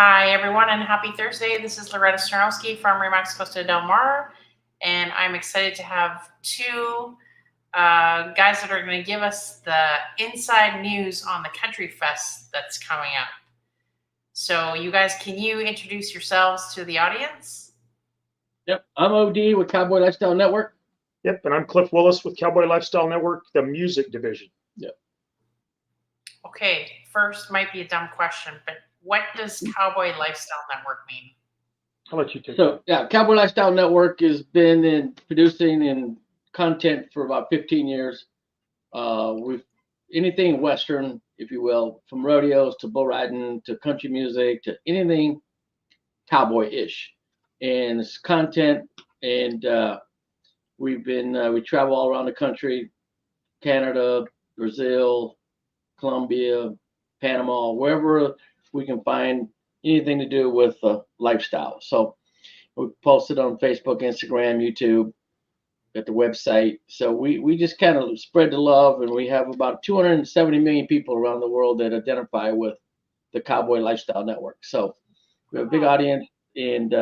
Hi, everyone, and happy Thursday. This is Loretta Starnowski from Remax Costa del Mar, and I'm excited to have two guys that are going to give us the inside news on the Country Fest that's coming up. So, you guys, can you introduce yourselves to the audience? Yep, I'm OD with Cowboy Lifestyle Network. Yep, and I'm Cliff Willis with Cowboy Lifestyle Network, the music division. Yep. Okay, first might be a dumb question, but what does Cowboy Lifestyle Network mean? I'll let you take So, yeah, Cowboy Lifestyle Network has been in producing and content for about 15 years. We've anything Western, if you will, from rodeos to bull riding to country music to anything cowboy-ish. And it's content, and we travel all around the country, Canada, Brazil, Colombia, Panama, wherever we can find anything to do with lifestyle. So we posted on Facebook, Instagram, YouTube, at the website. So we just kind of spread the love, and we have about 270 million people around the world that identify with the Cowboy Lifestyle Network. So we have a big audience, and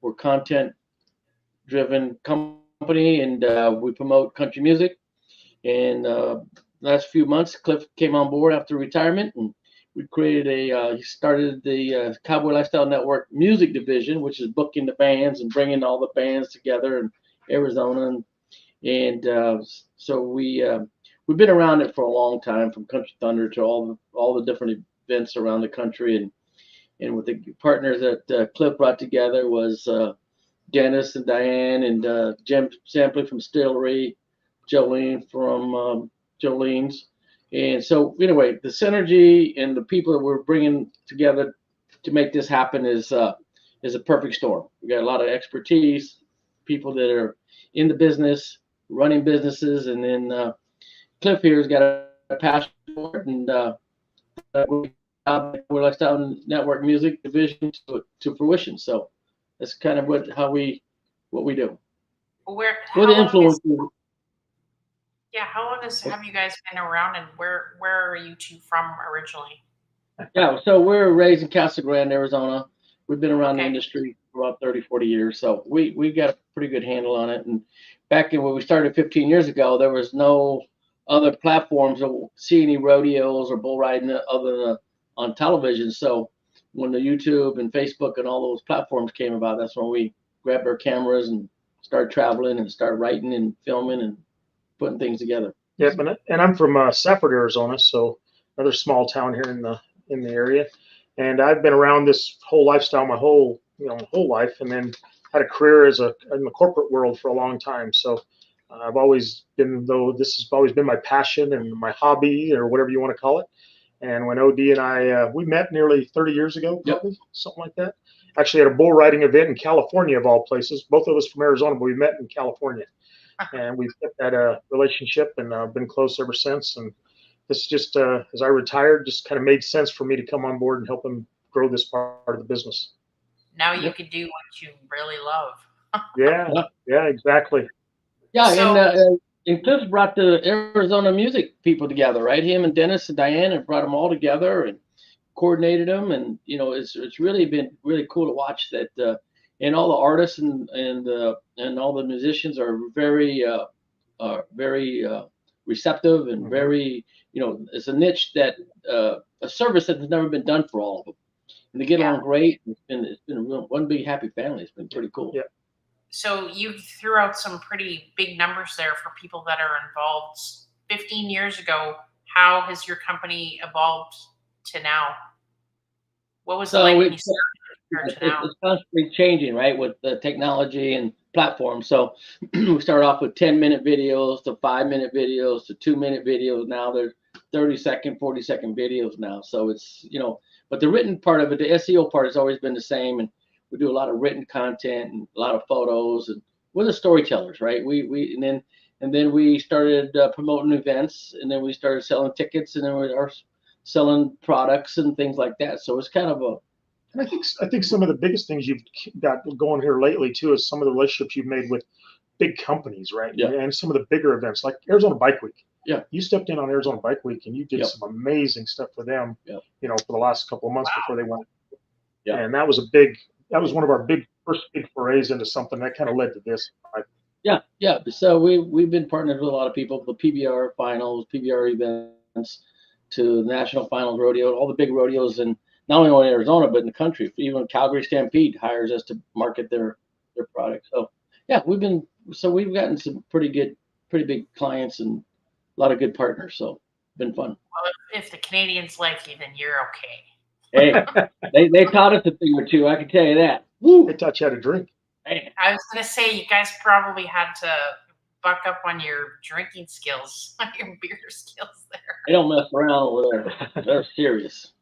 we're content-driven company, and we promote country music. And last few months, Cliff came on board after retirement, and we created he started the Cowboy Lifestyle Network music division, which is booking the bands and bringing all the bands together in Arizona. And so we've been around it for a long time, from Country Thunder to all the different events around the country. And with the partners that Cliff brought together was Dennis and Diane and Jim Sampley from Stillery, Jolene from Jolene's. And so, anyway, the synergy and the people that we're bringing together to make this happen is a perfect storm. We got a lot of expertise, people that are in the business, running businesses, and then Cliff here has got a passion for it, and we're Lifestyle Network Music Division to fruition. So that's kind of what we do. We're the influence. How long have you guys been around, and where are you two from originally? Yeah, so we're raised in Casa Grande, Arizona. We've been around the industry for about 30, 40 years. So we got a pretty good handle on it. And back when we started 15 years ago, there was no other platforms to see any rodeos or bull riding other than on television. So when the YouTube and Facebook and all those platforms came about, that's when we grabbed our cameras and started traveling and started writing and filming and putting things together. Yeah, and I'm from Safford, Arizona, so another small town here in the area. And I've been around this whole lifestyle my whole life, and then had a career in the corporate world for a long time. So I've always been, this has always been my passion and my hobby, or whatever you want to call it. And when OD and I we met nearly 30 years ago, probably something like that. Actually, at a bull riding event in California, of all places. Both of us from Arizona, but we met in California. And we've kept that relationship, and been close ever since. And this just, as I retired, just kind of made sense for me to come on board and help them grow this part of the business. Now you can do what you really love. Yeah, exactly. Yeah, so, and Cliff brought the Arizona music people together, right? Him and Dennis and Diane have brought them all together and coordinated them. And it's really been really cool to watch that. And all the artists and all the musicians are very receptive and very, it's a niche that a service that has never been done for all of them, and they get along great. It's been one big happy family. It's been pretty cool. Yeah. So you threw out some pretty big numbers there for people that are involved. 15 years ago, how has your company evolved to now? What was it like when you started? It's constantly changing, right, with the technology and platforms. So we started off with 10-minute videos to 5-minute videos to 2-minute videos. Now there's 30-second, 40-second videos now. So it's, but the written part of it, the SEO part, has always been the same. And we do a lot of written content and a lot of photos, and we're the storytellers, right? And then we started promoting events, and then we started selling tickets, and then we are selling products and things like that. So it's kind of a, and I think some of the biggest things you've got going here lately too is some of the relationships you've made with big companies, right? Yeah. And some of the bigger events like Arizona Bike Week. Yeah. You stepped in on Arizona Bike Week, and you did some amazing stuff for them, for the last couple of months before they went. Yeah. And that was one of our first big forays into something that kind of led to this. Yeah. So we've been partnered with a lot of people, the PBR finals, PBR events, to national finals rodeo, all the big rodeos, and not only in Arizona but in the country. Even Calgary Stampede hires us to market their product. So yeah, we've gotten some pretty big clients and a lot of good partners. So it's been fun. Well, if the Canadians like you, then you're okay. Hey, they taught us a thing or two. I can tell you that. Woo! They taught you how to drink. Man. I was going to say, you guys probably had to buck up on your drinking skills, on your beer skills there. They don't mess around over there. They're serious.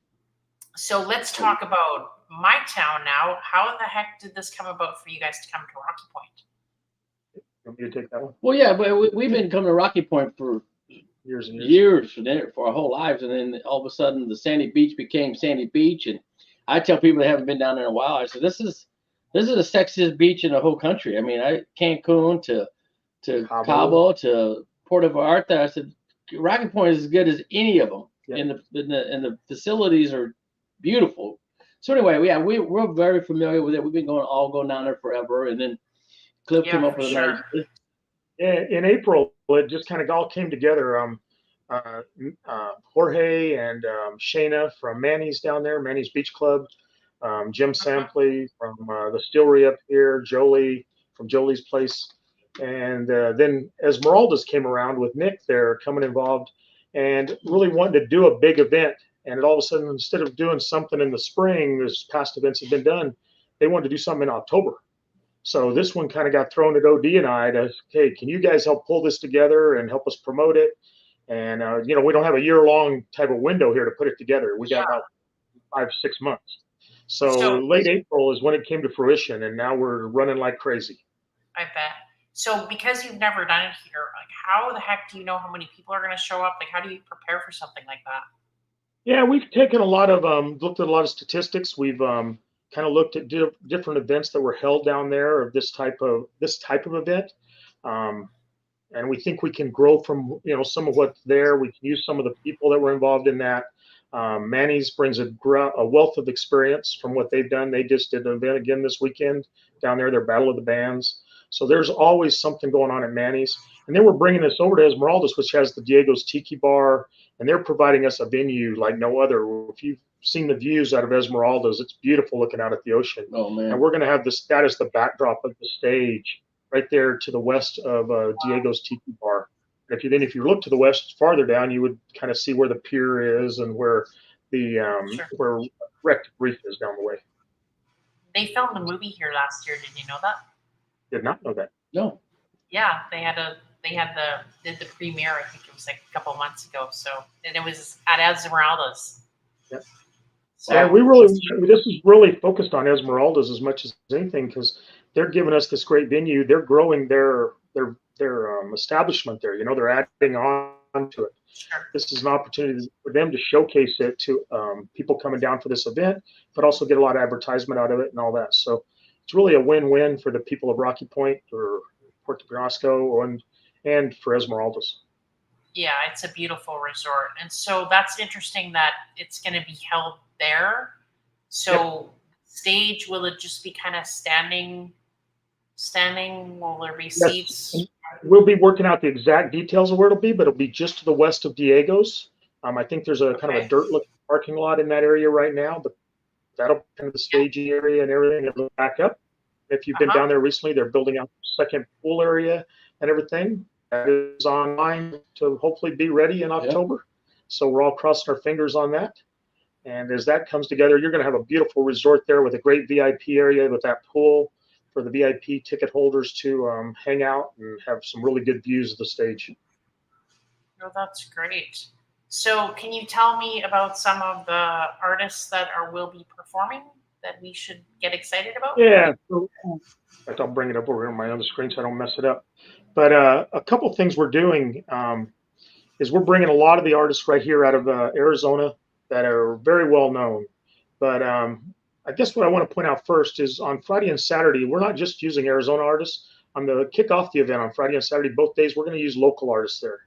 So let's talk about my town now. How the heck did this come about for you guys to come to Rocky Point? Want me to take that one? Well, yeah, but we've been coming to Rocky Point for Years and years. For our whole lives, and then all of a sudden the Sandy Beach became Sandy Beach, and I tell people that haven't been down there in a while, I said, this is the sexiest beach in the whole country. I mean, Cancun to Cabo to Puerto Vallarta. I said Rocky Point is as good as any of them, and the facilities are beautiful. So anyway, yeah, we're very familiar with it. We've been going down there forever, and then Cliff came up with a nice. Yeah, in April, it just kind of all came together. Jorge and Shayna from Manny's down there, Manny's Beach Club, Jim Sampley from the Stillery up here, Jolie from Jolie's Place, and then Esmeralda's came around with Nick there coming involved and really wanting to do a big event. And all of a sudden, instead of doing something in the spring, as past events have been done, they wanted to do something in October. So this one kind of got thrown at OD and I to, hey, can you guys help pull this together and help us promote it? And, we don't have a year-long type of window here to put it together. We got about 5-6 months. So late April is when it came to fruition, and now we're running like crazy. I bet. So because you've never done it here, like how the heck do you know how many people are going to show up? Like how do you prepare for something like that? Yeah, we've taken a lot of, looked at a lot of statistics. We've kind of looked at different events that were held down there of this type of event, and we think we can grow from some of what's there. We can use some of the people that were involved in that. Manny's brings a wealth of experience from what they've done. They just did an event again this weekend down there, their Battle of the Bands. So there's always something going on at Manny's. And then we're bringing this over to Esmeralda's, which has the Diego's Tiki Bar, and they're providing us a venue like no other. If you've seen the views out of Esmeralda's, it's beautiful looking out at the ocean. Oh, man. And we're going to have that as the backdrop of the stage right there to the west of Diego's Tiki Bar. And if you look to the west farther down, you would kind of see where the pier is and where the where Wrecked Reef is down the way. They filmed a movie here last year. Did you know that? Did not know that. No. Yeah, did the premiere. I think it was like a couple months ago. So, and it was at Esmeralda's. Yep. So, and this is really focused on Esmeralda's as much as anything because they're giving us this great venue. They're growing their establishment there. They're adding on to it. Sure. This is an opportunity for them to showcase it to people coming down for this event, but also get a lot of advertisement out of it and all that. So it's really a win-win for the people of Rocky Point or Puerto Penasco and for Esmeralda's. Yeah, it's a beautiful resort. And so that's interesting that it's going to be held there. So stage, will it just be kind of standing? Will there be seats? Yes. We'll be working out the exact details of where it'll be, but it'll be just to the west of Diego's. I think there's a kind of a dirt-looking parking lot in that area right now, but that'll be kind of the staging area and everything. It'll back up. If you've been down there recently, they're building out the second pool area and everything. That is online to hopefully be ready in October. So we're all crossing our fingers on that. And as that comes together, you're going to have a beautiful resort there with a great VIP area with that pool for the VIP ticket holders to hang out and have some really good views of the stage. Oh, that's great. So can you tell me about some of the artists that will be performing that we should get excited about? Yeah. So, in fact, I'll bring it up over on my other screen so I don't mess it up. But a couple of things we're doing is we're bringing a lot of the artists right here out of Arizona that are very well known. But I guess what I want to point out first is on Friday and Saturday, we're not just using Arizona artists. On the kick off the event on Friday and Saturday, both days, we're going to use local artists there.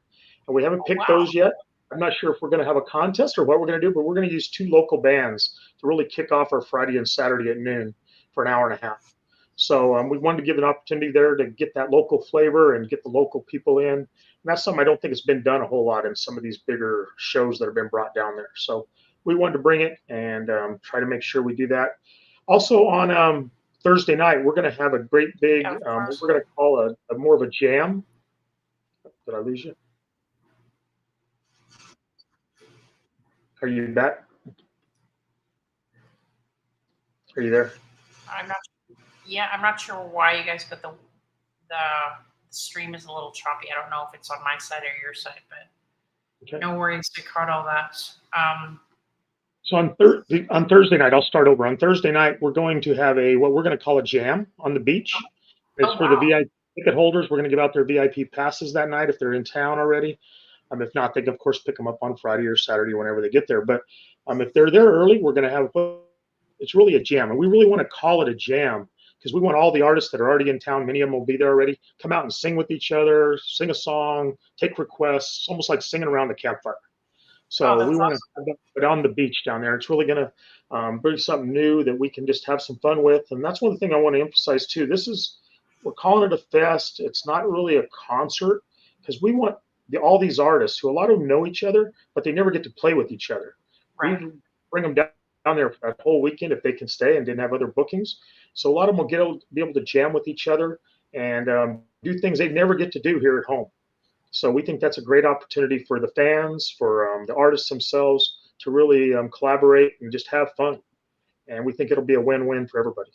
And we haven't picked those yet. I'm not sure if we're going to have a contest or what we're going to do, but we're going to use 2 local bands to really kick off our Friday and Saturday at noon for an hour and a half. So we wanted to give an opportunity there to get that local flavor and get the local people in. And that's something I don't think has been done a whole lot in some of these bigger shows that have been brought down there. So we wanted to bring it and try to make sure we do that. Also on Thursday night, we're going to have a great big, what we're going to call a more of a jam. Did I lose you? Are you back? Are you there? I'm not. Yeah, I'm not sure why you guys, but the stream is a little choppy. I don't know if it's on my side or your side, but okay. No worries. We caught all that. So on Thursday night, I'll start over. On Thursday night, we're going to have what we're going to call a jam on the beach. It's for the VIP ticket holders. We're going to give out their VIP passes that night if they're in town already. If not, they can of course pick them up on Friday or Saturday whenever they get there. But if they're there early, we're going to have it's really a jam, and we really want to call it a jam because we want all the artists that are already in town. Many of them will be there already. Come out and sing with each other, sing a song, take requests, almost like singing around the campfire. So we want to have it on the beach down there. It's really going to bring something new that we can just have some fun with. And that's one thing I want to emphasize too. We're calling it a fest. It's not really a concert because we want all these artists who a lot of them know each other, but they never get to play with each other. Right. We bring them down there for that whole weekend if they can stay and didn't have other bookings. So a lot of them will be able to jam with each other and do things they never get to do here at home. So we think that's a great opportunity for the fans, for the artists themselves to really collaborate and just have fun. And we think it'll be a win-win for everybody.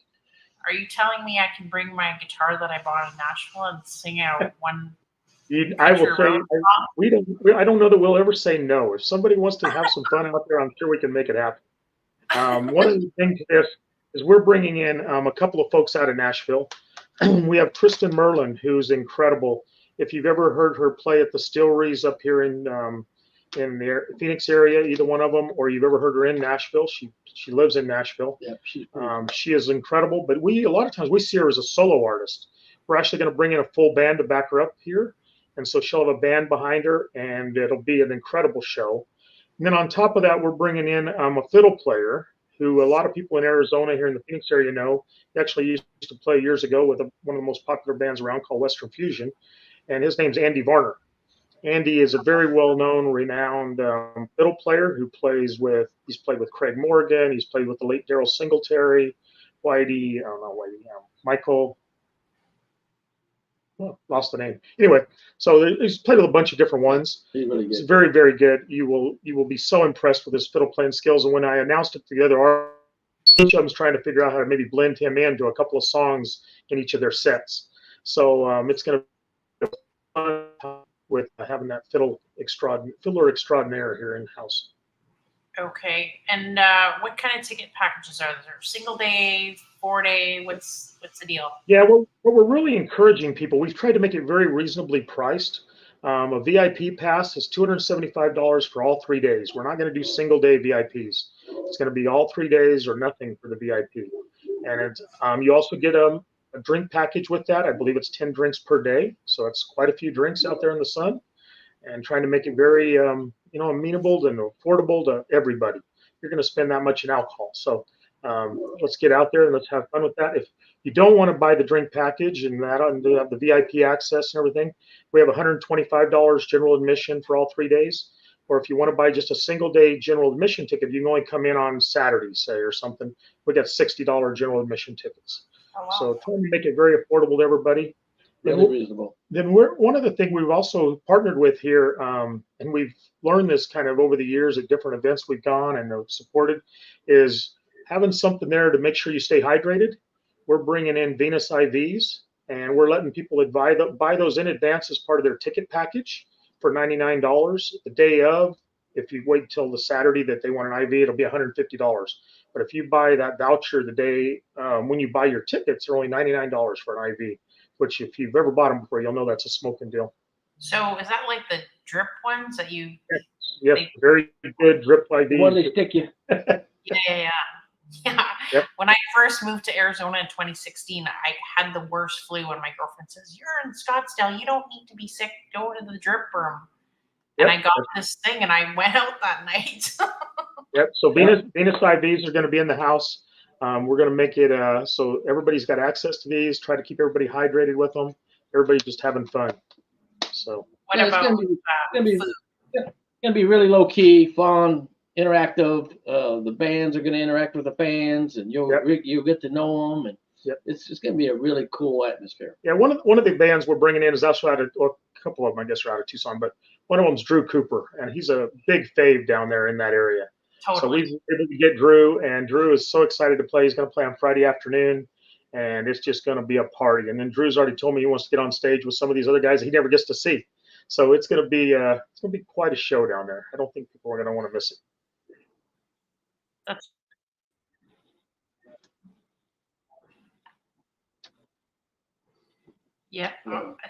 Are you telling me I can bring my guitar that I bought in Nashville and sing out one? I will say I don't know that we'll ever say no. If somebody wants to have some fun out there, I'm sure we can make it happen. One of the things is we're bringing in a couple of folks out of Nashville. We have Tristan Merlin, who's incredible. If you've ever heard her play at the Stilleries up here in the Phoenix area, either one of them, or you've ever heard her in Nashville, she lives in Nashville. Yep, she is incredible. But a lot of times we see her as a solo artist. We're actually going to bring in a full band to back her up here, and so she'll have a band behind her, and it'll be an incredible show. And then on top of that, we're bringing in a fiddle player who a lot of people in Arizona here in the Phoenix area know. He actually used to play years ago with one of the most popular bands around called Western Fusion. And his name's Andy Varner. Andy is a very well-known, renowned fiddle player who he's played with Craig Morgan, he's played with the late Daryl Singletary, Michael, lost the name. Anyway, so he's played with a bunch of different ones. He's really good. He's very, very good. You will be so impressed with his fiddle playing skills. And when I announced it to the other artists, each of them's trying to figure out how to maybe blend him into a couple of songs in each of their sets. So it's going to with having that fiddler extraordinaire here in house. Okay, and what kind of ticket packages are there? Single day, 4-day? What's the deal? Yeah, well, what we're really encouraging people, we've tried to make it very reasonably priced. A VIP pass is $275 for all 3 days. We're not going to do single day VIPs. It's going to be all 3 days or nothing for the VIP. And you also get a drink package with that. I believe it's 10 drinks per day. So it's quite a few drinks out there in the sun, and trying to make it very, amenable and affordable to everybody. You're going to spend that much in alcohol. So let's get out there and let's have fun with that. If you don't want to buy the drink package and the VIP access and everything, we have $125 general admission for all 3 days. Or if you want to buy just a single day general admission ticket, you can only come in on Saturday, say, or something. We got $60 general admission tickets. Oh, wow. So trying to make it very affordable to everybody. Really reasonable. Then one of the things we've also partnered with here, and we've learned this kind of over the years at different events we've gone and supported, is having something there to make sure you stay hydrated. We're bringing in Venus IVs, and we're letting people buy those in advance as part of their ticket package for $99. The day of, if you wait till the Saturday that they want an IV, it'll be $150. But if you buy that voucher the day when you buy your tickets, they're only $99 for an IV, which if you've ever bought them before, you'll know that's a smoking deal. So is that like the drip ones that you? Yes, very good drip IV. What do they stick you? Yeah. Yep. When I first moved to Arizona in 2016, I had the worst flu, and my girlfriend says, "You're in Scottsdale. You don't need to be sick. Go to the drip room." and I got this thing, and I went out that night. Yep. So Venus IVs are going to be in the house. We're going to make it so everybody's got access to these. Try to keep everybody hydrated with them. Everybody's just having fun. So What Yeah, about it's gonna be really low key, fun, interactive. The bands are gonna interact with the fans, and you'll get to know them, and it's just gonna be a really cool atmosphere. Yeah, one of the bands we're bringing in is also out of, or a couple of them I guess are out of Tucson, but one of them's Drew Cooper, and he's a big fave down there in that area. Totally. So we were able to get Drew, and Drew is so excited to play. He's going to play on Friday afternoon, and it's just going to be a party. And then Drew's already told me he wants to get on stage with some of these other guys that he never gets to see. So it's going to be quite a show down there. I don't think people are going to want to miss it. That's yeah.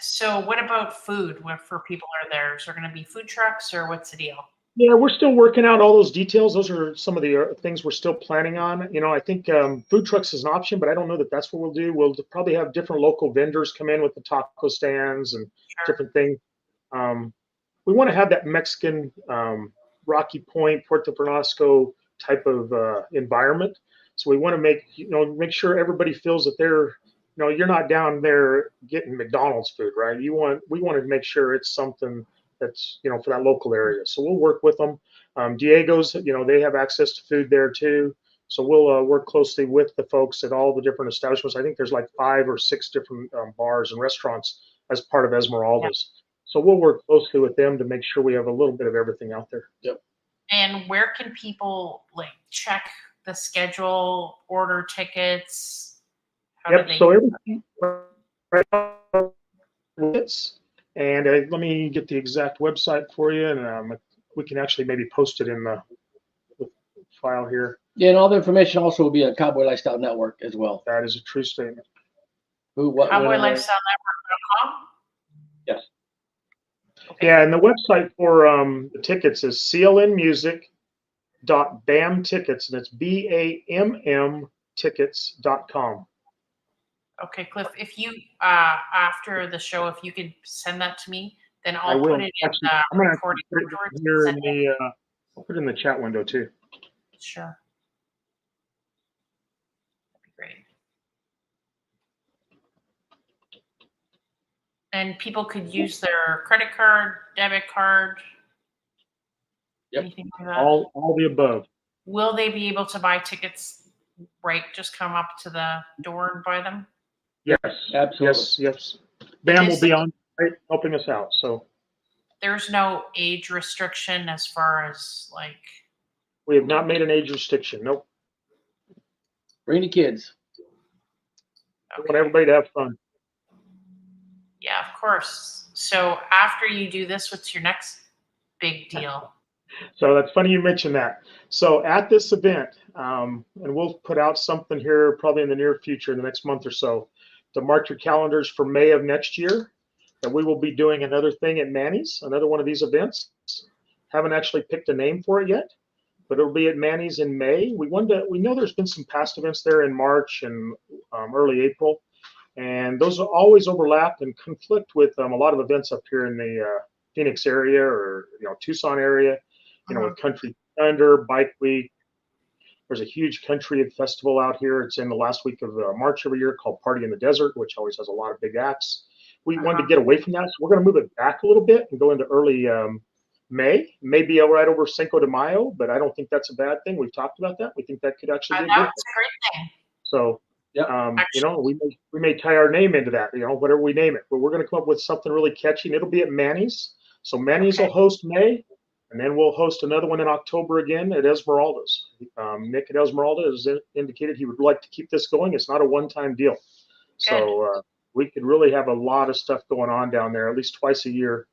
So what about food? What for people are there? Is there going to be food trucks, or what's the deal? Yeah, we're still working out all those details. Those are some of the things we're still planning on. You know, I think food trucks is an option, but I don't know that that's what we'll do. We'll probably have different local vendors come in with the taco stands and different things. We want to have that Mexican Rocky Point, Puerto Penasco type of environment. So we want to make sure everybody feels that they're, you're not down there getting McDonald's food, right? We want to make sure it's something that's, for that local area. So we'll work with them. Diego's, they have access to food there too. So we'll work closely with the folks at all the different establishments. I think there's like 5 or 6 different bars and restaurants as part of Esmeralda's. Yeah. So we'll work closely with them to make sure we have a little bit of everything out there. Yep. And where can people check the schedule, order tickets? How do they? So everything right now, and let me get the exact website for you, and we can actually maybe post it in the file here. Yeah, and all the information also will be on Cowboy Lifestyle Network as well. That is a true statement. CowboyLifestyleNetwork.com? Yes. Okay. Yeah, and the website for the tickets is clnmusic.bamtickets, and it's BAMM tickets.com. Okay, Cliff, if you, after the show, if you could send that to me, then I'll put it in the recording. I'll put it in the chat window too. Sure. That'd be great. And people could use their credit card, debit card. Yep. Anything like that. All the above. Will they be able to buy tickets, just come up to the door and buy them? Yes, absolutely. Yes. BAM will be on site helping us out. So there's no age restriction as far as we have not made an age restriction. Nope. Bring the kids. Okay. I want everybody to have fun. Yeah, of course. So after you do this, what's your next big deal? So that's funny you mentioned that. So at this event, and we'll put out something here probably in the near future, in the next month or so, to mark your calendars for May of next year, that we will be doing another thing at Manny's, another one of these events. Haven't actually picked a name for it yet, but it'll be at Manny's in May. We know there's been some past events there in March and early April, and those always overlap and conflict with a lot of events up here in the Phoenix area or Tucson area. With Country Thunder, Bike Week. There's a huge country festival out here. It's in the last week of March every year called Party in the Desert, which always has a lot of big acts. We wanted to get away from that, so we're going to move it back a little bit and go into early May. Maybe right over Cinco de Mayo, but I don't think that's a bad thing. We've talked about that. We think that could actually be a good thing. That's a great thing. So, we may tie our name into that, whatever we name it. But we're going to come up with something really catchy, and it'll be at Manny's. So Manny's will host May. And then we'll host another one in October again at Esmeralda's. Nick at Esmeralda has indicated he would like to keep this going. It's not a one-time deal. So we could really have a lot of stuff going on down there, at least twice a year,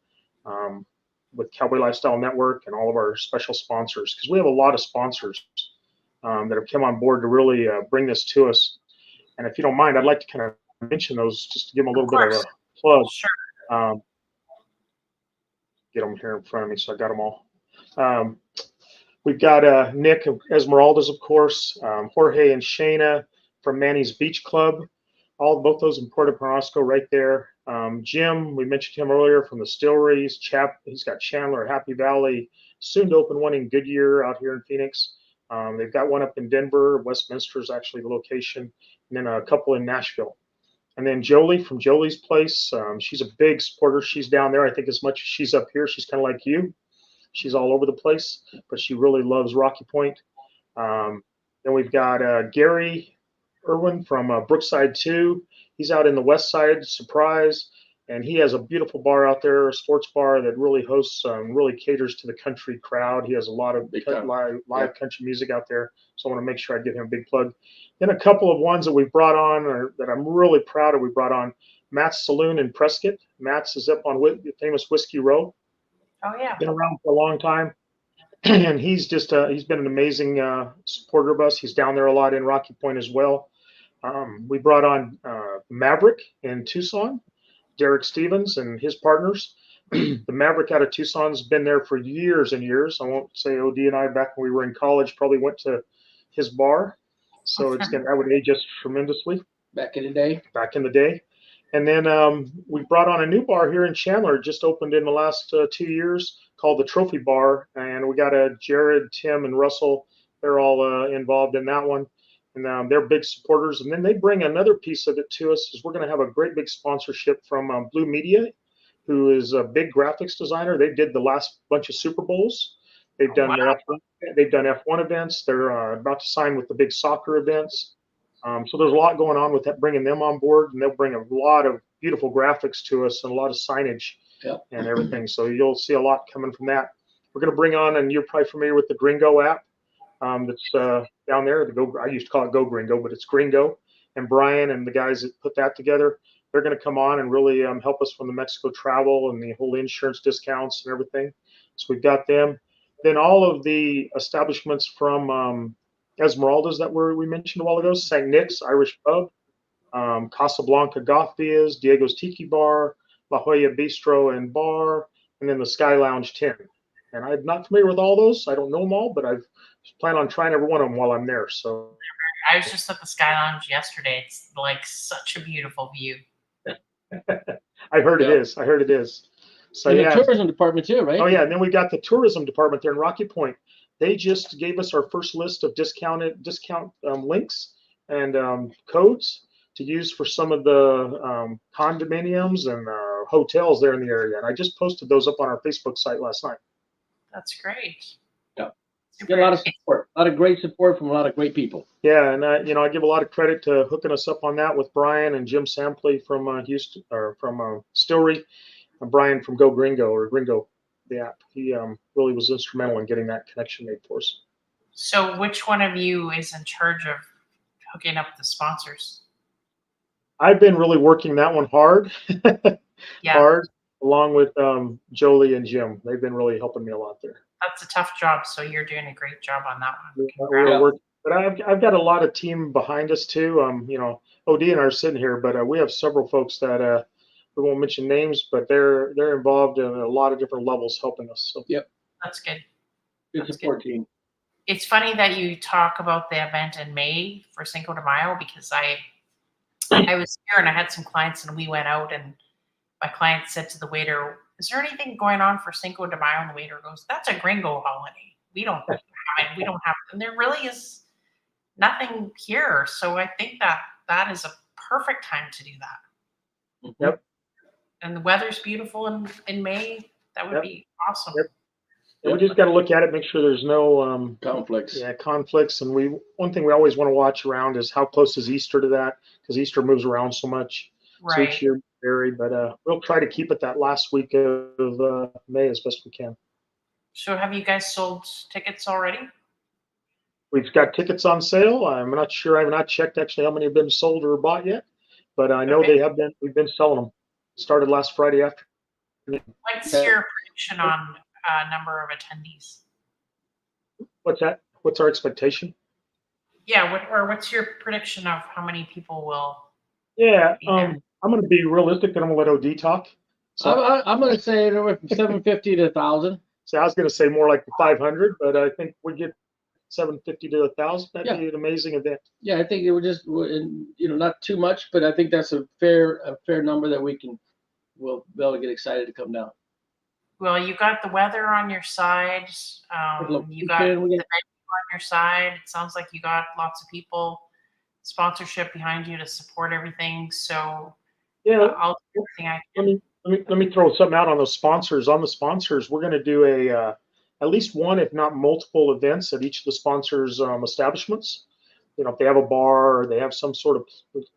with Cowboy Lifestyle Network and all of our special sponsors. Because we have a lot of sponsors that have come on board to really bring this to us. And if you don't mind, I'd like to kind of mention those just to give them a little bit of a plug. Sure. Get them here in front of me, so I got them all. We've got Nick of Esmeralda's, of course, Jorge and Shayna from Manny's Beach Club. both those in Puerto Penasco right there. Jim, we mentioned him earlier from the distilleries. He's got Chandler, Happy Valley, soon to open one in Goodyear out here in Phoenix. They've got one up in Denver. Westminster is actually the location, and then a couple in Nashville. And then Jolie from Jolie's Place. She's a big supporter. She's down there, I think, as much as she's up here. She's kind of like you. She's all over the place, but she really loves Rocky Point. Then we've got Gary Irwin from Brookside 2. He's out in the west side, Surprise, and he has a beautiful bar out there, a sports bar that really hosts, really caters to the country crowd. He has a lot of live country music out there, so I want to make sure I give him a big plug. Then a couple of ones that we've brought on, or that I'm really proud of. We brought on Matt's Saloon in Prescott. Matt's is up on famous Whiskey Row. Oh yeah, been around for a long time. And he's just he's been an amazing supporter of us. He's down there a lot in Rocky Point as well. We brought on Maverick in Tucson, Derek Stevens and his partners. The Maverick out of Tucson's been there for years and years. I won't say OD and I, back when we were in college, probably went to his bar. So that would age us tremendously. Back in the day. And then we brought on a new bar here in Chandler, just opened in the last 2 years, called the Trophy Bar. And we got Jared, Tim, and Russell. They're all involved in that one. And they're big supporters. And then they bring another piece of it to us, is we're going to have a great big sponsorship from Blue Media, who is a big graphics designer. They did the last bunch of Super Bowls. They've done F1 events. They're about to sign with the big soccer events. So there's a lot going on with that, bringing them on board, and they'll bring a lot of beautiful graphics to us and a lot of signage and everything. So you'll see a lot coming from that. We're going to bring on, and you're probably familiar with the Gringo app that's down there. I used to call it Go Gringo, but it's Gringo. And Brian and the guys that put that together, they're going to come on and really help us from the Mexico travel and the whole insurance discounts and everything. So we've got them. Then all of the establishments from Esmeralda's that we mentioned a while ago, St. Nick's Irish Pub, Casablanca Goth Biz, Diego's Tiki Bar, La Jolla Bistro and Bar, and then the Sky Lounge 10. And I'm not familiar with all those. I don't know them all, but I plan on trying every one of them while I'm there. So I was just at the Sky Lounge yesterday. It's like such a beautiful view. I heard it is. I heard it is. So and the tourism department too, right? Oh yeah, and then we got the tourism department there in Rocky Point. They just gave us our first list of discount links and codes to use for some of the condominiums and hotels there in the area. And I just posted those up on our Facebook site last night. That's great. Yeah, get a lot of support, a lot of great support from a lot of great people. Yeah, and I give a lot of credit to hooking us up on that with Brian and Jim Sampley from Houston, or from Stillery, and Brian from Go Gringo, or Gringo, the app. He really was instrumental in getting that connection made for us. So which one of you is in charge of hooking up the sponsors? I've been really working that one hard, along with Jolie and Jim. They've been really helping me a lot there. That's a tough job, so you're doing a great job on that one. But I've got a lot of team behind us too. OD and I are sitting here, but we have several folks that we won't mention names, but they're involved in a lot of different levels helping us. So that's good. Good support team. It's funny that you talk about the event in May for Cinco de Mayo, because I was here and I had some clients and we went out, and my client said to the waiter, "Is there anything going on for Cinco de Mayo?" And the waiter goes, "That's a gringo holiday. We don't have it. We don't have it." And there really is nothing here. So I think that is a perfect time to do that. Yep. And the weather's beautiful in May. That would be awesome. Yep. Yeah, we just got to look at it, make sure there's no conflicts. Yeah, conflicts. And one thing we always want to watch around is how close is Easter to that, because Easter moves around so much. Right. So each year vary, but we'll try to keep it that last week of May as best we can. So have you guys sold tickets already? We've got tickets on sale. I'm not sure. I have not checked actually how many have been sold or bought yet, but I know they have been. We've been selling them. Started last Friday afternoon. What's your prediction on number of attendees? What's that? What's our expectation? Yeah, what's your prediction of how many people will? Yeah, I'm going to be realistic, and I'm going to let OD talk. So I'm going to say anywhere from 750 to 1,000. So I was going to say more like 500, but I think we get 750 to 1,000. That'd be an amazing event. Yeah, I think it would just, not too much, but I think that's a fair number that we'll be able to get excited to come down. Well, you got the weather on your side. You got the venue on your side. It sounds like you got lots of people, sponsorship behind you to support everything. So yeah, I'll do everything I can. Let me throw something out on those sponsors. On the sponsors, we're going to do at least one, if not multiple, events at each of the sponsors' establishments. If they have a bar or they have some sort of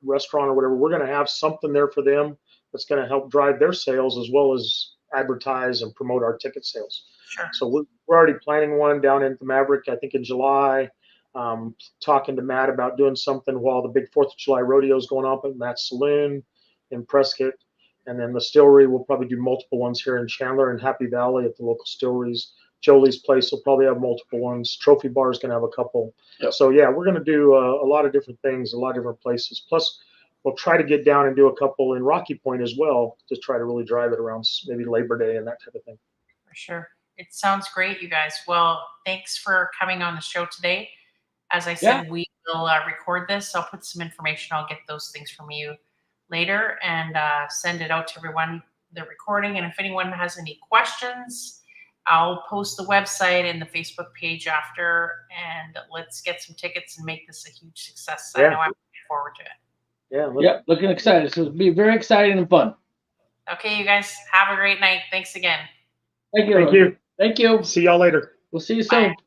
restaurant or whatever, we're going to have something there for them that's going to help drive their sales as well as advertise and promote our ticket sales. Sure. So we're already planning one down in the Maverick, I think in July. Talking to Matt about doing something while the big 4th of July rodeo is going on at Matt's Saloon in Prescott. And then the Distillery, we'll probably do multiple ones here in Chandler and Happy Valley at the local distilleries. Jolie's Place will probably have multiple ones. Trophy Bar is going to have a couple. Yep. So yeah, we're going to do a lot of different things, a lot of different places. Plus, we'll try to get down and do a couple in Rocky Point as well, to try to really drive it around maybe Labor Day and that type of thing. For sure. It sounds great, you guys. Well, thanks for coming on the show today. As I said, we will record this. I'll put some information. I'll get those things from you later and send it out to everyone, the recording. And if anyone has any questions, I'll post the website and the Facebook page after, and let's get some tickets and make this a huge success. Yeah. I know I'm looking forward to it. Yeah. Looking excited. So it'll be very exciting and fun. Okay, you guys have a great night. Thanks again. Thank you. Thank you. Thank you. See y'all later. We'll see you soon. Bye.